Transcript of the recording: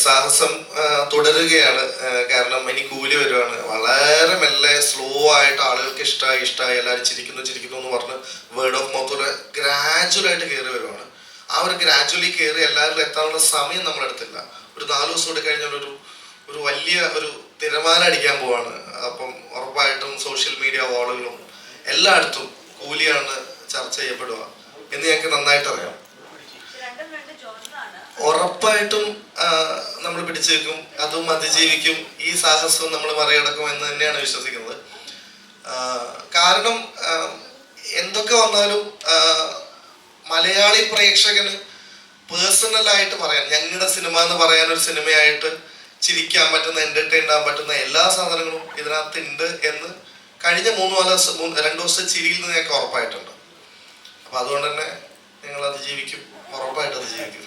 സാഹസം തുടരുകയാണ്. കാരണം ഇനി കൂലി വരുവാണ്. വളരെ മെല്ലെ സ്ലോ ആയിട്ട് ആളുകൾക്ക് ഇഷ്ടമായി എല്ലാവരും ചിരിക്കുന്നു എന്ന് പറഞ്ഞ് വേർഡ് ഓഫ് മൗത്തോടെ ഗ്രാജുവലായിട്ട് കയറി വരുവാണ്. ആ ഒരു ഗ്രാജുവലി കയറി എല്ലാവരിലും എത്താനുള്ള സമയം നമ്മളെടുത്തില്ല. ഒരു 4 ദിവസം കൂടി കഴിഞ്ഞാൽ ഒരു വലിയ ഒരു തിരമാല അടിക്കാൻ പോവാണ്. അപ്പം ഉറപ്പായിട്ടും സോഷ്യൽ മീഡിയ വാളുകളും എല്ലായിടത്തും കൂലിയാണ് ചർച്ച ചെയ്യപ്പെടുക എന്ന് ഞങ്ങൾക്ക് നന്നായിട്ട് അറിയാം. ഉറപ്പായിട്ടും നമ്മൾ പിടിച്ചു വെക്കും, അതും അതിജീവിക്കും. ഈ സാഹസവും നമ്മൾ മറികടക്കും എന്ന് തന്നെയാണ് വിശ്വസിക്കുന്നത്. കാരണം എന്തൊക്കെ വന്നാലും മലയാളി പ്രേക്ഷകന് പേഴ്സണലായിട്ട് പറയാൻ, ഞങ്ങളുടെ സിനിമ എന്ന് പറയാൻ, ഒരു സിനിമയായിട്ട് ചിരിക്കാൻ പറ്റുന്ന, എന്റർടൈൻ ആകാൻ പറ്റുന്ന എല്ലാ സാധനങ്ങളും ഇതിനകത്ത് ഉണ്ട് എന്ന് കഴിഞ്ഞ 2 ദിവസത്തെ ചിരിയിൽ നിന്ന് ഞങ്ങൾക്ക് ഉറപ്പായിട്ടുണ്ട്. അപ്പൊ അതുകൊണ്ട് തന്നെ ഞങ്ങൾ അതിജീവിക്കും, ഉറപ്പായിട്ട് അതിജീവിക്കും.